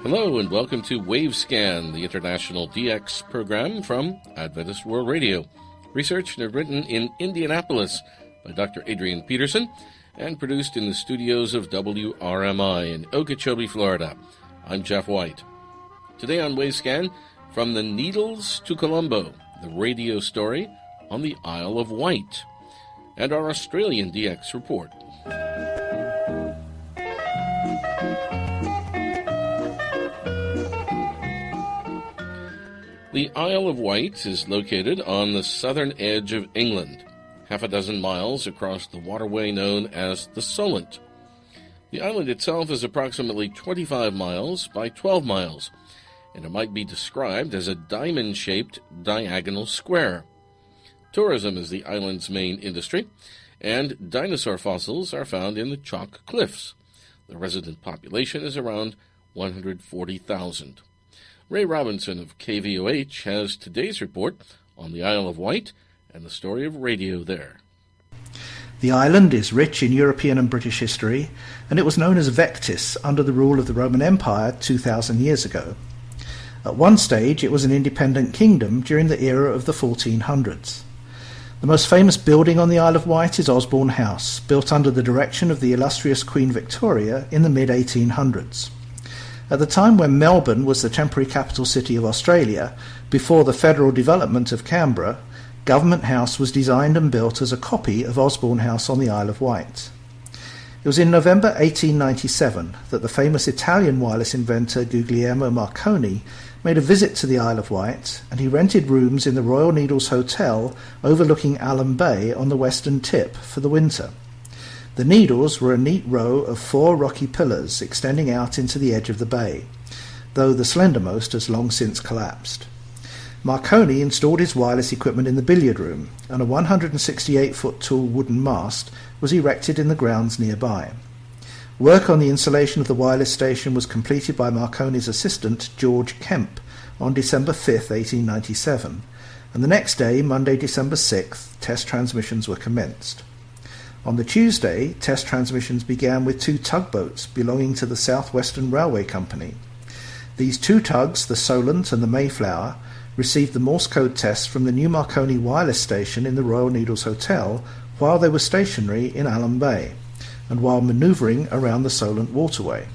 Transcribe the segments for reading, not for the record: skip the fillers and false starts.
Hello and welcome to Wavescan, the international DX program from Adventist World Radio. Researched and written in Indianapolis by Dr. Adrian Peterson and produced in the studios of WRMI in Okeechobee, Florida. I'm Jeff White. Today on Wavescan, From the Needles to Colombo, the radio story on the Isle of Wight, and our Australian DX report. The Isle of Wight is located on the southern edge of England, half a dozen miles across the waterway known as the Solent. The island itself is approximately 25 miles by 12 miles, and it might be described as a diamond-shaped diagonal square. Tourism is the island's main industry, and dinosaur fossils are found in the chalk cliffs. The resident population is around 140,000. Ray Robinson of KVOH has today's report on the Isle of Wight and the story of radio there. The island is rich in European and British history, and it was known as Vectis under the rule of the Roman Empire 2,000 years ago. At one stage it was an independent kingdom during the era of the 1400s. The most famous building on the Isle of Wight is Osborne House, built under the direction of the illustrious Queen Victoria in the mid-1800s. At the time when Melbourne was the temporary capital city of Australia, before the federal development of Canberra, Government House was designed and built as a copy of Osborne House on the Isle of Wight. It was in November 1897 that the famous Italian wireless inventor Guglielmo Marconi made a visit to the Isle of Wight, and he rented rooms in the Royal Needles Hotel overlooking Alum Bay on the western tip for the winter. The Needles were a neat row of 4 rocky pillars extending out into the edge of the bay, though the slendermost has long since collapsed. Marconi installed his wireless equipment in the billiard room, and a 168-foot tall wooden mast was erected in the grounds nearby. Work on the installation of the wireless station was completed by Marconi's assistant, George Kemp, on December 5, 1897, and the next day, Monday, December 6th, test transmissions were commenced. On the Tuesday, test transmissions began with 2 tugboats belonging to the South Western Railway Company. These 2 tugs, the Solent and the Mayflower, received the Morse code tests from the new Marconi wireless station in the Royal Needles Hotel while they were stationary in Alum Bay, and while manoeuvring around the Solent waterway.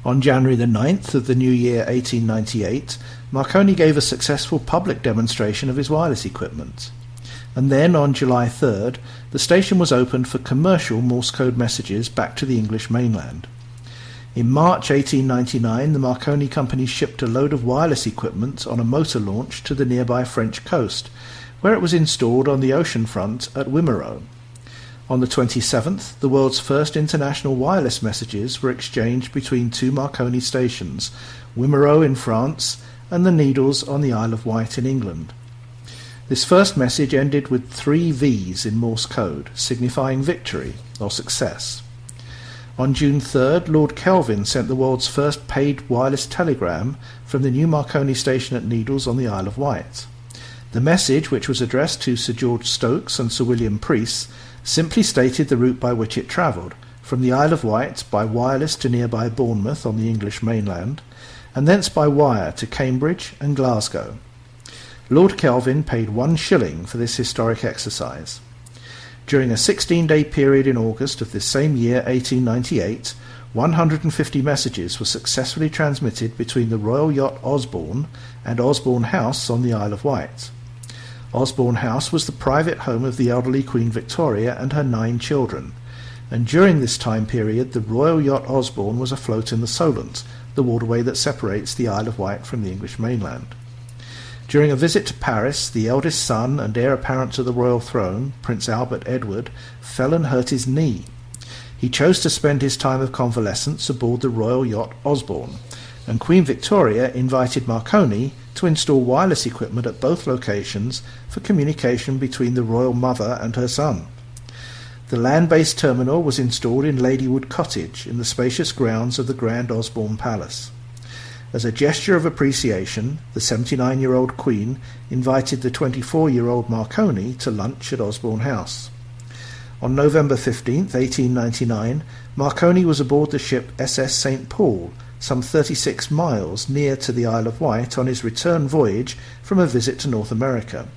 On January the 9th of the new year 1898, Marconi gave a successful public demonstration of his wireless equipment. And then, on July 3rd, the station was opened for commercial Morse code messages back to the English mainland. In March 1899, the Marconi Company shipped a load of wireless equipment on a motor launch to the nearby French coast, where it was installed on the ocean front at Wimereux. On the 27th, the world's first international wireless messages were exchanged between 2 Marconi stations, Wimereux in France and the Needles on the Isle of Wight in England. This first message ended with 3 V's in Morse code, signifying victory or success. On June 3rd, Lord Kelvin sent the world's first paid wireless telegram from the new Marconi station at Needles on the Isle of Wight. The message, which was addressed to Sir George Stokes and Sir William Preece, simply stated the route by which it travelled, from the Isle of Wight by wireless to nearby Bournemouth on the English mainland, and thence by wire to Cambridge and Glasgow. Lord Kelvin paid 1 shilling for this historic exercise. During a 16-day period in August of this same year, 1898, 150 messages were successfully transmitted between the Royal Yacht Osborne and Osborne House on the Isle of Wight. Osborne House was the private home of the elderly Queen Victoria and her 9 children, and during this time period the Royal Yacht Osborne was afloat in the Solent, the waterway that separates the Isle of Wight from the English mainland. During a visit to Paris, the eldest son and heir apparent to the royal throne, Prince Albert Edward, fell and hurt his knee. He chose to spend his time of convalescence aboard the Royal Yacht Osborne, and Queen Victoria invited Marconi to install wireless equipment at both locations for communication between the royal mother and her son. The land-based terminal was installed in Ladywood Cottage in the spacious grounds of the Grand Osborne Palace. As a gesture of appreciation, the 79-year-old Queen invited the 24-year-old Marconi to lunch at Osborne House. On November 15, 1899, Marconi was aboard the ship SS St. Paul, some 36 miles near to the Isle of Wight on his return voyage from a visit to North America.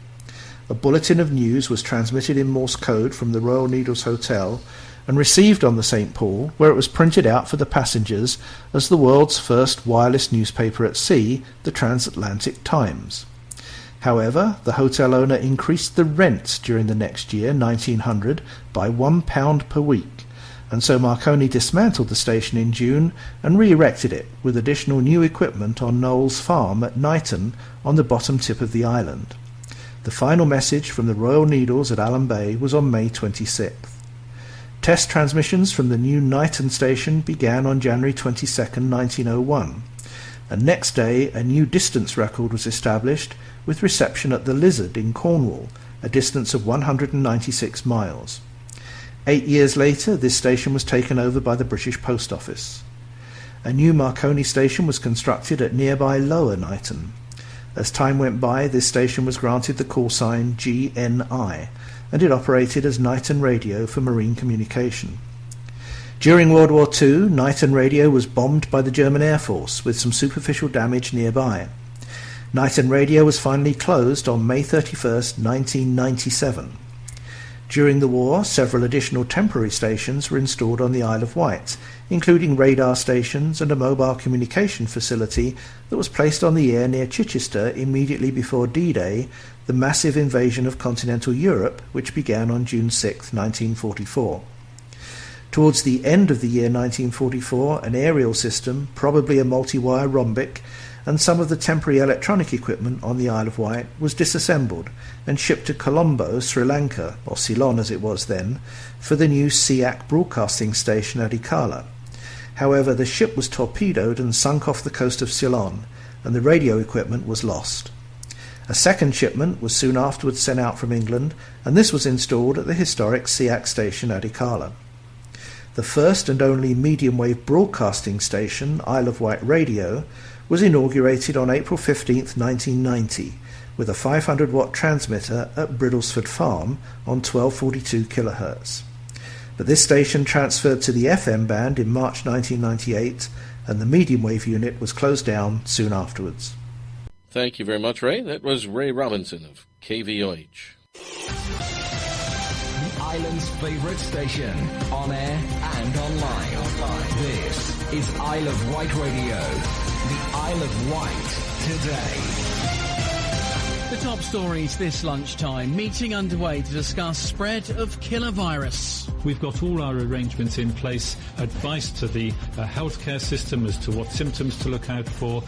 A bulletin of news was transmitted in Morse code from the Royal Needles Hotel and received on the St. Paul, where it was printed out for the passengers as the world's first wireless newspaper at sea, the Transatlantic Times. However, the hotel owner increased the rent during the next year, 1900, by £1 per week, and so Marconi dismantled the station in June and re-erected it with additional new equipment on Knowles Farm at Knighton on the bottom tip of the island. The final message from the Royal Needles at Allen Bay was on May 26th. Test transmissions from the new Knighton station began on January 22, 1901, and next day a new distance record was established with reception at the Lizard in Cornwall, a distance of 196 miles. 8 years later, this station was taken over by the British Post Office. A new Marconi station was constructed at nearby Lower Knighton. As time went by, this station was granted the call sign GNI, and it operated as Knighton Radio for marine communication. During World War II, Knighton Radio was bombed by the German Air Force, with some superficial damage nearby. Knighton Radio was finally closed on May 31, 1997. During the war, several additional temporary stations were installed on the Isle of Wight, including radar stations and a mobile communication facility that was placed on the air near Chichester immediately before D-Day, the massive invasion of continental Europe, which began on June 6, 1944. Towards the end of the year 1944, an aerial system, probably a multi-wire rhombic, and some of the temporary electronic equipment on the Isle of Wight was disassembled and shipped to Colombo, Sri Lanka, or Ceylon as it was then, for the new SEAC broadcasting station at Ikala. However, the ship was torpedoed and sunk off the coast of Ceylon, and the radio equipment was lost. A second shipment was soon afterwards sent out from England, and this was installed at the historic SEAC station at Ikala. The first and only medium-wave broadcasting station, Isle of Wight Radio, was inaugurated on April 15, 1990, with a 500-watt transmitter at Bridlesford Farm on 1242 kHz. But this station transferred to the FM band in March 1998, and the medium-wave unit was closed down soon afterwards. Thank you very much, Ray. That was Ray Robinson of KVOH. The island's favourite station, on air and online. This is Isle of Wight Radio. The Isle of Wight today. The top stories this lunchtime. Meeting underway to discuss spread of killer virus. We've got all our arrangements in place, advice to the healthcare system as to what symptoms to look out for.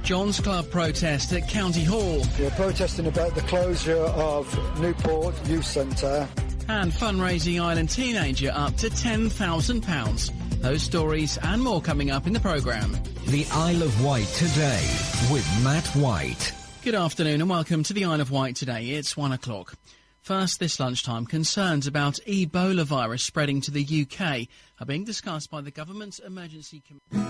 John's Club protest at County Hall. We're protesting about the closure of Newport Youth Centre. And fundraising island teenager up to £10,000. Those stories and more coming up in the programme. The Isle of Wight today with Matt White. Good afternoon and welcome to the Isle of Wight today. It's 1 o'clock. First this lunchtime, concerns about Ebola virus spreading to the UK are being discussed by the government's emergency committee.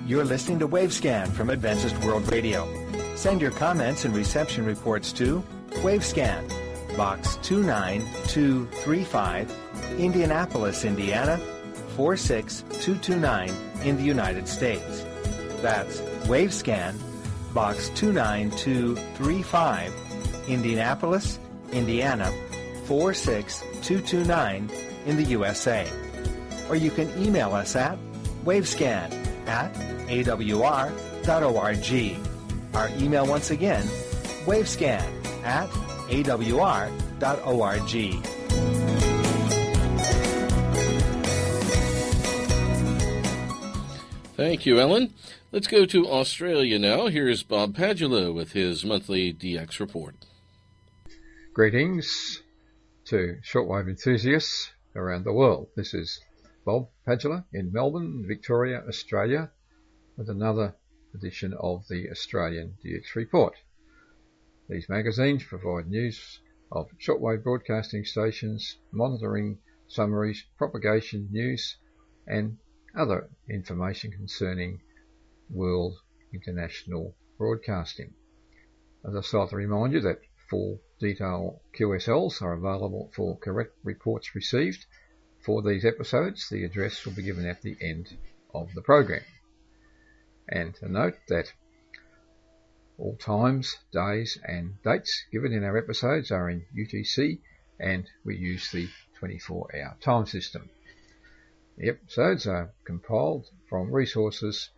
You're listening to Wavescan from Adventist World Radio. Send your comments and reception reports to Wavescan, Box 29235, Indianapolis, Indiana 46229 in the United States. That's Wavescan, Box 29235, Indianapolis, Indiana 46229 in the USA. Or you can email us at wavescan@awr.org. Our email once again, wavescan@awr.org. Thank you, Ellen. Let's go to Australia now. Here's Bob Padula with his monthly DX report. Greetings to shortwave enthusiasts around the world. This is Bob Padula in Melbourne, Victoria, Australia, with another edition of the Australian DX Report. These magazines provide news of shortwave broadcasting stations, monitoring summaries, propagation news, and other information concerning world international broadcasting. As I start to remind you that full detail QSLs are available for correct reports received for these episodes. The address will be given at the end of the program. And to note that all times, days and dates given in our episodes are in UTC, and we use the 24-hour time system. The episodes are compiled from resources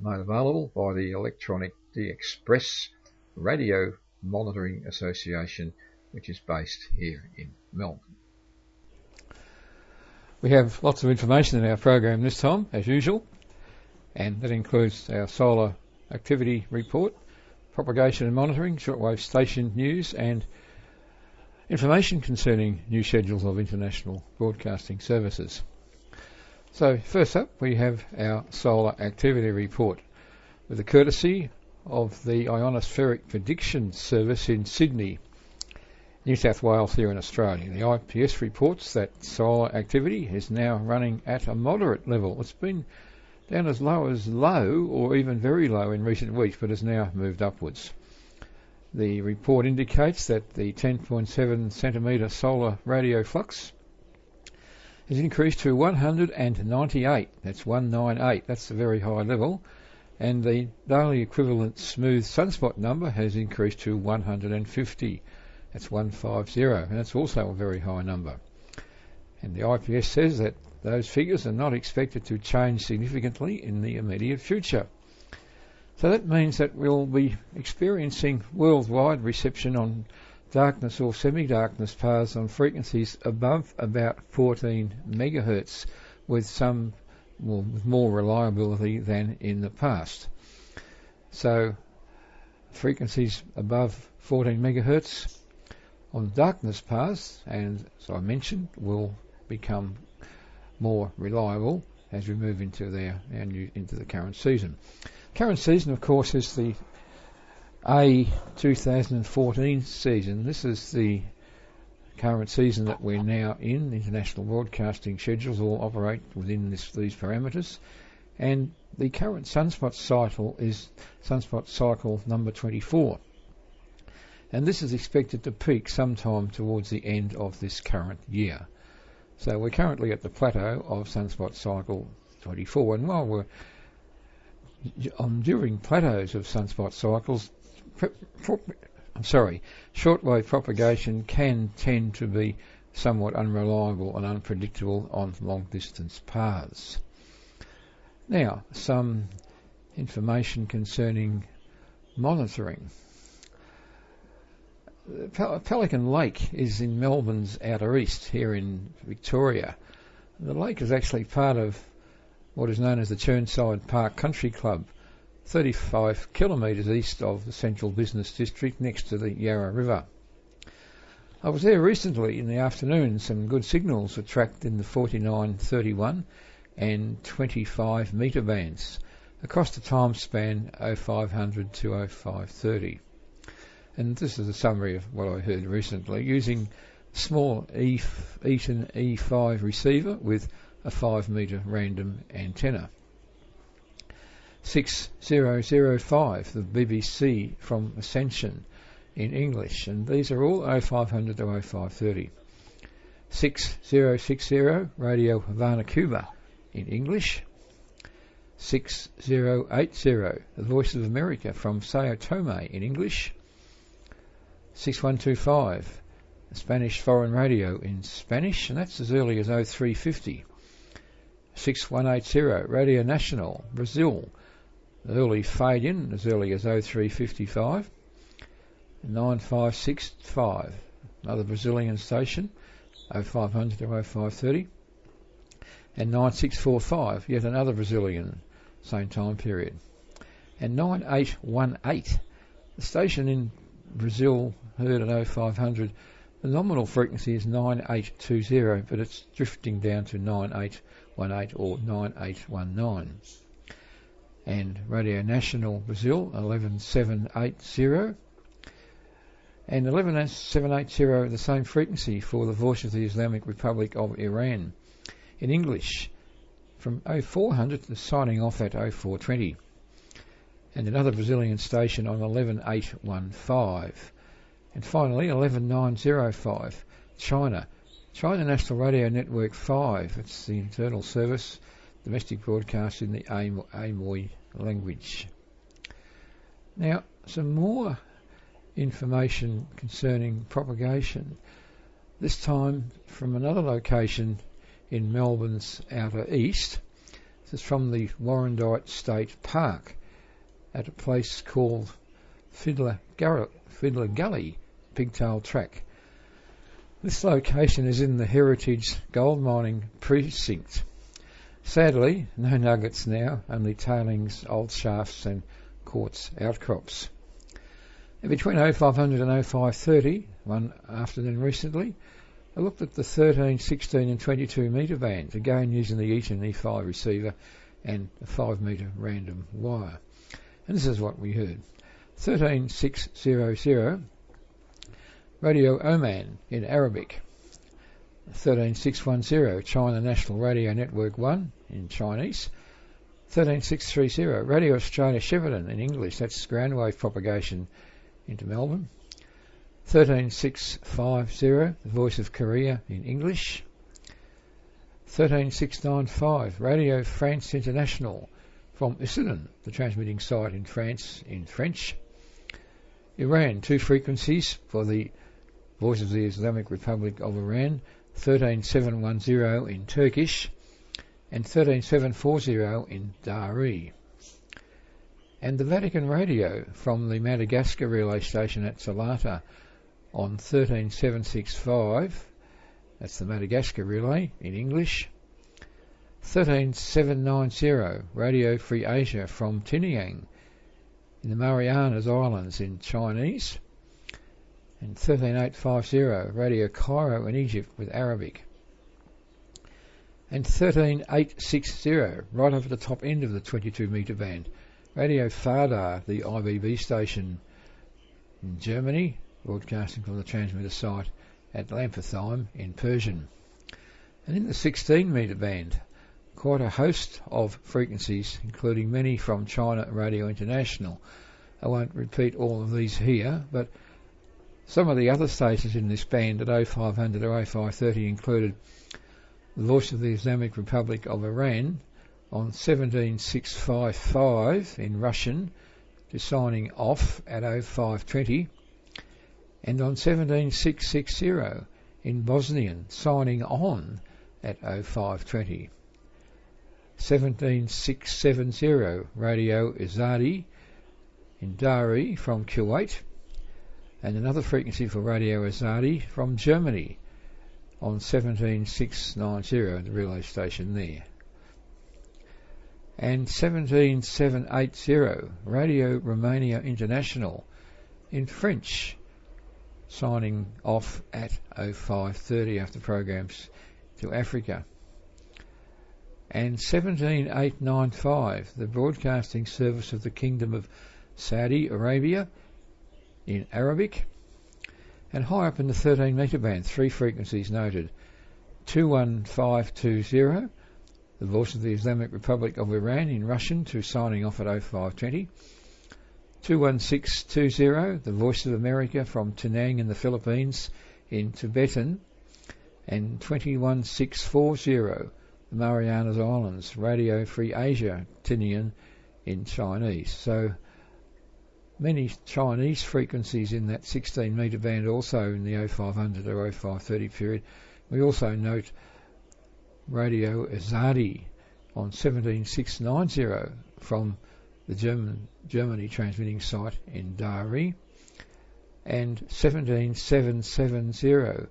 made available by the Electronic De-Express Radio Monitoring Association, which is based here in Melbourne. We have lots of information in our program this time, as usual, and that includes our solar activity report, propagation and monitoring, shortwave station news, and information concerning new schedules of international broadcasting services. So first up, we have our solar activity report with the courtesy of the Ionospheric Prediction Service in Sydney, New South Wales here in Australia. The IPS reports that solar activity is now running at a moderate level. It's been down as low as low or even very low in recent weeks, but has now moved upwards. The report indicates that the 10.7 centimetre solar radio flux has increased to 198. That's 198. That's a very high level. And the daily equivalent smooth sunspot number has increased to 150. That's 150. And that's also a very high number. And the IPS says that those figures are not expected to change significantly in the immediate future. So that means that we'll be experiencing worldwide reception on darkness or semi-darkness paths on frequencies above about 14 megahertz with more reliability than in the past. So frequencies above 14 megahertz on darkness paths, and as I mentioned, will become more reliable as we move into the current season. Current season, of course, is the A 2014 season. This is the current season that we're now in. The international broadcasting schedules all operate within these parameters, and the current sunspot cycle is sunspot cycle number 24. And this is expected to peak sometime towards the end of this current year. So we're currently at the plateau of sunspot cycle 24, and while we're during plateaus of sunspot cycles, shortwave propagation can tend to be somewhat unreliable and unpredictable on long-distance paths. Now, some information concerning monitoring. Pelican Lake is in Melbourne's outer east, here in Victoria. The lake is actually part of what is known as the Chirnside Park Country Club, 35 kilometres east of the central business district next to the Yarra River. I was there recently in the afternoon. Some good signals were tracked in the 49, 31 and 25 metre bands across the time span 0500 to 0530. And this is a summary of what I heard recently, using small Eaton E5 receiver with a 5 metre random antenna. 6005, the BBC from Ascension in English, and these are all 0500 to 0530. 6060, Radio Havana, Cuba in English. 6080, the Voice of America from Sao Tome in English. 6125, Spanish Foreign Radio in Spanish, and that's as early as 0350. 6180, Radio Nacional, Brazil, early fade-in as early as 0355. 9565, another Brazilian station, 0500 to 0530. And 9645, yet another Brazilian, same time period. And 9818, the station in Brazil heard at 0500. The nominal frequency is 9820, but it's drifting down to 9818 or 9819. And Radio Nacional Brazil 11780, and 11780, the same frequency for the Voice of the Islamic Republic of Iran in English, from 0400 to signing off at 0420. And another Brazilian station on 11815, And finally, 11905, China. China National Radio Network 5. It's the internal service, domestic broadcast in the Amoy language. Now, some more information concerning propagation, this time from another location in Melbourne's outer east. This is from the Warrandyte State Park at a place called Fiddler Gully Pigtail Track. This location is in the Heritage Gold Mining Precinct. Sadly, no nuggets now, only tailings, old shafts and quartz outcrops. And between 0500 and 0530, one afternoon recently, I looked at the 13, 16 and 22 metre bands, again using the Eaton E5 receiver and a 5 metre random wire. And this is what we heard. 13600, Radio Oman in Arabic. 13610, China National Radio Network 1 in Chinese. 13630, Radio Australia Shepparton in English, that's ground wave propagation into Melbourne. 13650, The Voice of Korea in English. 13695, Radio France International from Issoudun, the transmitting site in France in French. Iran, 2 frequencies for the Voice of the Islamic Republic of Iran, 13710 in Turkish and 13740 in Dari. And the Vatican Radio from the Madagascar relay station at Salata on 13765, that's the Madagascar relay in English. 13790, Radio Free Asia from Tinian in the Marianas Islands in Chinese. And 13850, Radio Cairo in Egypt with Arabic. And 13860, right over the top end of the 22 metre band, Radio Fardar, the IBB station in Germany, broadcasting from the transmitter site at Lampertheim in Persian. And in the 16 metre band, quite a host of frequencies, including many from China Radio International. I won't repeat all of these here, but some of the other stations in this band at 0500 or 0530 included the Voice of the Islamic Republic of Iran on 17655 in Russian to signing off at 0520, and on 17660 in Bosnian signing on at 0520. 17670 Radio Azadi in Dari from Kuwait, and another frequency for Radio Azadi from Germany on 17690, the relay station there. And 17780, Radio Romania International in French, signing off at 0530 after programs to Africa. And 17895, the broadcasting service of the Kingdom of Saudi Arabia in Arabic. And high up in the 13 metre band, 3 frequencies noted. 21520, the Voice of the Islamic Republic of Iran in Russian to signing off at 0520. 21620, the Voice of America from Penang in the Philippines in Tibetan. And 21640, the Marianas Islands, Radio Free Asia, Tinian in Chinese. So many Chinese frequencies in that 16 metre band also in the 0500 or 0530 period. We also note Radio Azadi on 17690 from the Germany transmitting site in Dari, and 17770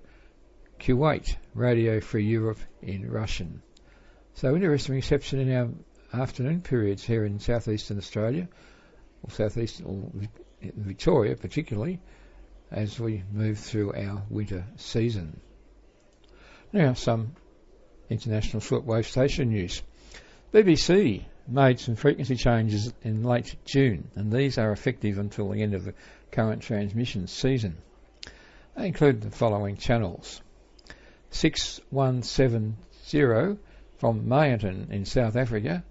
Kuwait, Radio Free Europe in Russian. So interesting reception in our afternoon periods here in southeastern Australia, or Victoria particularly, as we move through our winter season. Now some international shortwave station news. BBC made some frequency changes in late June, and these are effective until the end of the current transmission season. They include the following channels: 6170 from Mayerton in South Africa,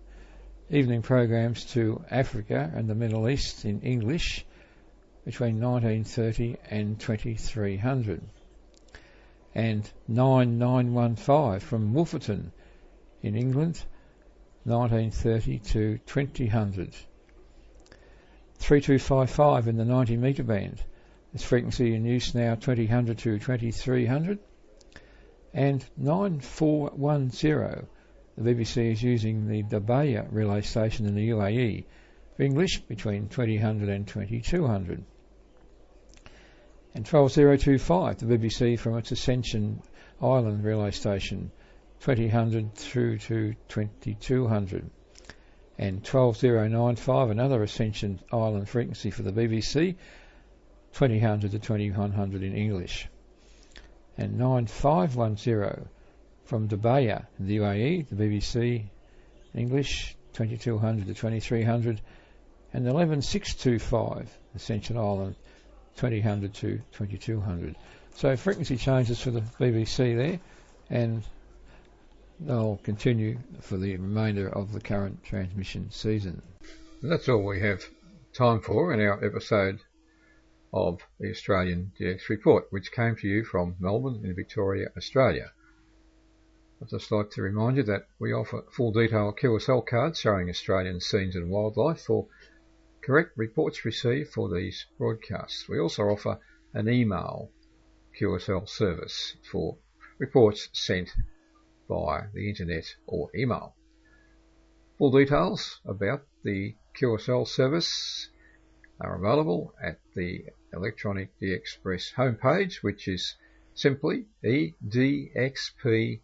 evening programs to Africa and the Middle East in English, between 1930 and 2300. And 9915 from Wolferton in England, 1930 to 2000. 3255 in the 90 metre band. This frequency in use now 2000 to 2300. And 9410, the BBC is using the Dabaya relay station in the UAE for English between 2000 and 2200. And 12025, the BBC from its Ascension Island relay station, 2000 through to 2200. And 12095, another Ascension Island frequency for the BBC, 2000 to 2100 in English. And 9510 from Dabaya in the UAE, the BBC English, 2200 to 2300. And 11625, Ascension Island, 2000 to 2200. So frequency changes for the BBC there, and they'll continue for the remainder of the current transmission season. And that's all we have time for in our episode of the Australian DX Report, which came to you from Melbourne in Victoria, Australia. I'd just like to remind you that we offer full detail QSL cards showing Australian scenes and wildlife for correct reports received for these broadcasts. We also offer an email QSL service for reports sent via the internet or email. Full details about the QSL service are available at the Electronic DXpress homepage, which is simply edxp.org.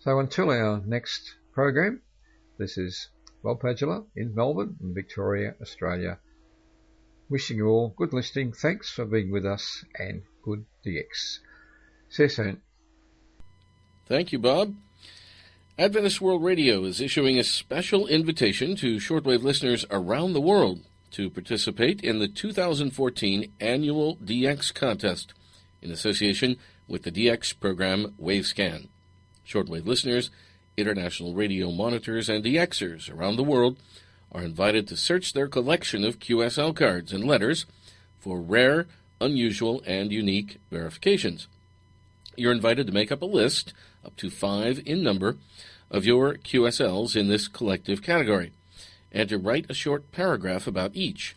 So until our next program, this is Bob Padula in Melbourne in Victoria, Australia, wishing you all good listening. Thanks for being with us, and good DX. See you soon. Thank you, Bob. Adventist World Radio is issuing a special invitation to shortwave listeners around the world to participate in the 2014 annual DX contest in association with the DX program Wavescan. Shortwave listeners, international radio monitors, and DXers around the world are invited to search their collection of QSL cards and letters for rare, unusual, and unique verifications. You're invited to make up a list, up to 5 in number, of your QSLs in this collective category, and to write a short paragraph about each.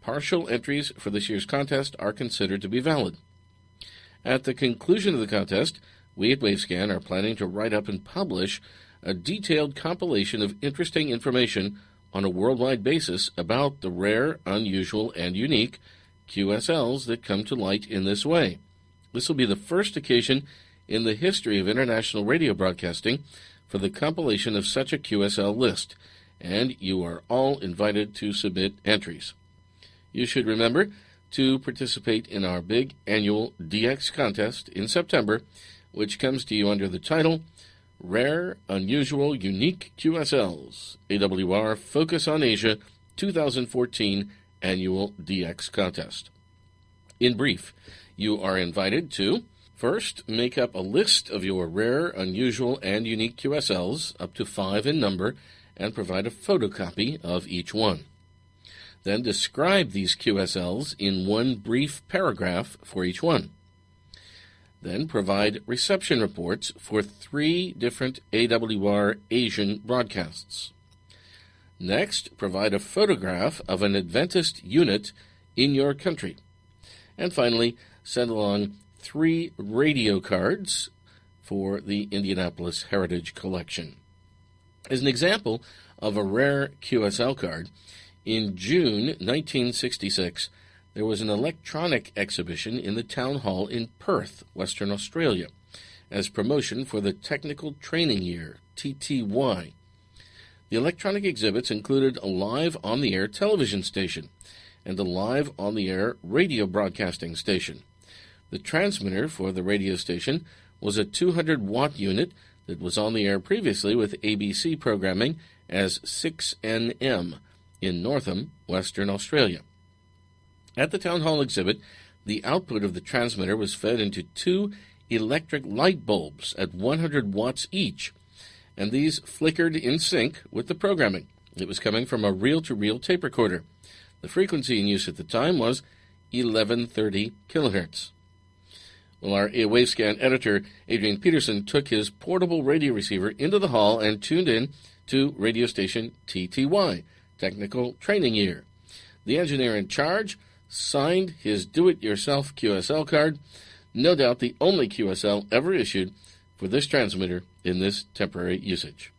Partial entries for this year's contest are considered to be valid. At the conclusion of the contest, we at Wavescan are planning to write up and publish a detailed compilation of interesting information on a worldwide basis about the rare, unusual, and unique QSLs that come to light in this way. This will be the first occasion in the history of international radio broadcasting for the compilation of such a QSL list, and you are all invited to submit entries. You should remember to participate in our big annual DX contest in September, which comes to you under the title Rare, Unusual, Unique QSLs, AWR Focus on Asia 2014 Annual DX Contest. In brief, you are invited to, first, make up a list of your rare, unusual, and unique QSLs, up to 5 in number, and provide a photocopy of each one. Then describe these QSLs in one brief paragraph for each one. Then provide reception reports for 3 different AWR Asian broadcasts. Next, provide a photograph of an Adventist unit in your country. And finally, send along 3 radio cards for the Indianapolis Heritage Collection. As an example of a rare QSL card, in June 1966, there was an electronic exhibition in the Town Hall in Perth, Western Australia, as promotion for the Technical Training Year, TTY. The electronic exhibits included a live on-the-air television station and a live on-the-air radio broadcasting station. The transmitter for the radio station was a 200-watt unit that was on the air previously with ABC programming as 6NM in Northam, Western Australia. At the Town Hall exhibit, the output of the transmitter was fed into 2 electric light bulbs at 100 watts each, and these flickered in sync with the programming. It was coming from a reel-to-reel tape recorder. The frequency in use at the time was 1130 kilohertz. Well, our Wavescan editor, Adrian Peterson, took his portable radio receiver into the hall and tuned in to radio station TTY, Technical Training Year. The engineer in charge signed his do-it-yourself QSL card, no doubt the only QSL ever issued for this transmitter in this temporary usage.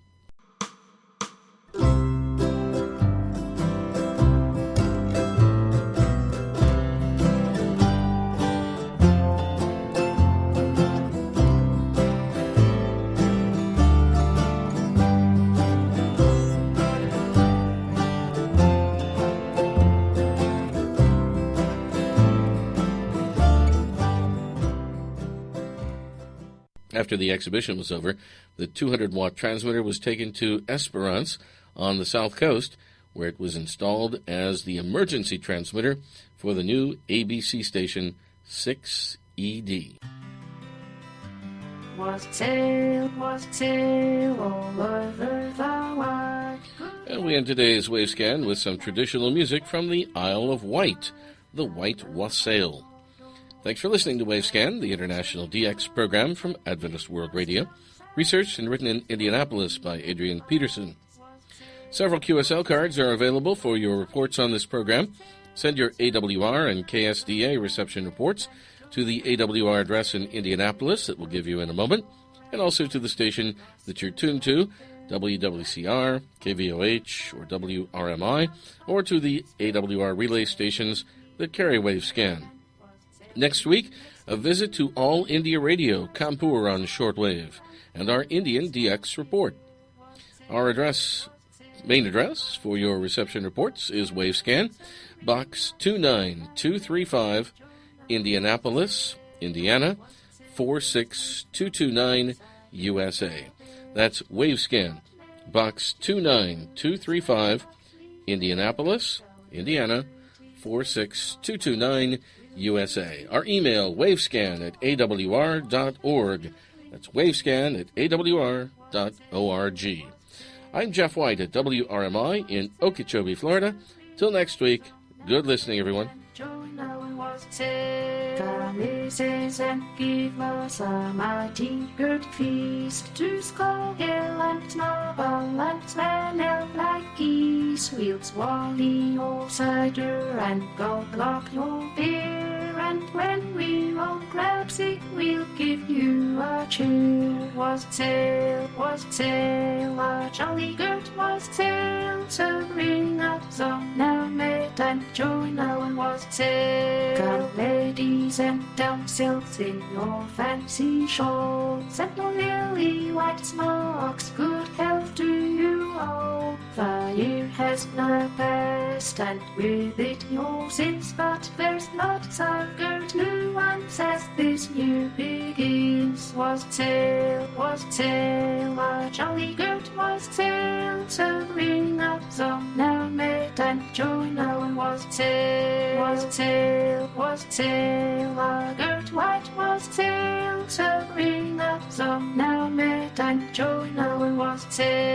After the exhibition was over, the 200-watt transmitter was taken to Esperance on the south coast, where it was installed as the emergency transmitter for the new ABC station 6ED. Was sail all over the world. And we end today's Wavescan with some traditional music from the Isle of Wight, the Wight Wassail. Thanks for listening to Wavescan, the international DX program from Adventist World Radio, researched and written in Indianapolis by Adrian Peterson. Several QSL cards are available for your reports on this program. Send your AWR and KSDA reception reports to the AWR address in Indianapolis that we'll give you in a moment, and also to the station that you're tuned to, WWCR, KVOH, or WRMI, or to the AWR relay stations that carry Wavescan. Next week, a visit to All India Radio, Kanpur on shortwave, and our Indian DX report. Our main address for your reception reports is Wavescan, Box 29235, Indianapolis, Indiana, 46229, USA. That's Wavescan, Box 29235, Indianapolis, Indiana, 46229, USA. Our email, wavescan@awr.org. That's wavescan@awr.org. I'm Jeff White at WRMI in Okeechobee, Florida. Till next week, good listening, everyone. Promises and give us a mighty good feast to Skogel and Snowball and Svanel like geese. We'll swallow your cider and go lock your beer. And when we're all crabsy, we'll give you a cheer. Was sail, a jolly good was sail. So ring up song now, mate, and join our was sail. Come, ladies and damsels, in your fancy shawls, and your lily white smocks, good health to you all. The year has now passed, and with it your sins, but there's not so good nuance as this year begins. Was sail, a jolly good was sail. So ring up song now, mate, and join our was sail. Was sail, a good white was sail. So ring up song now, mate, and join our was sail.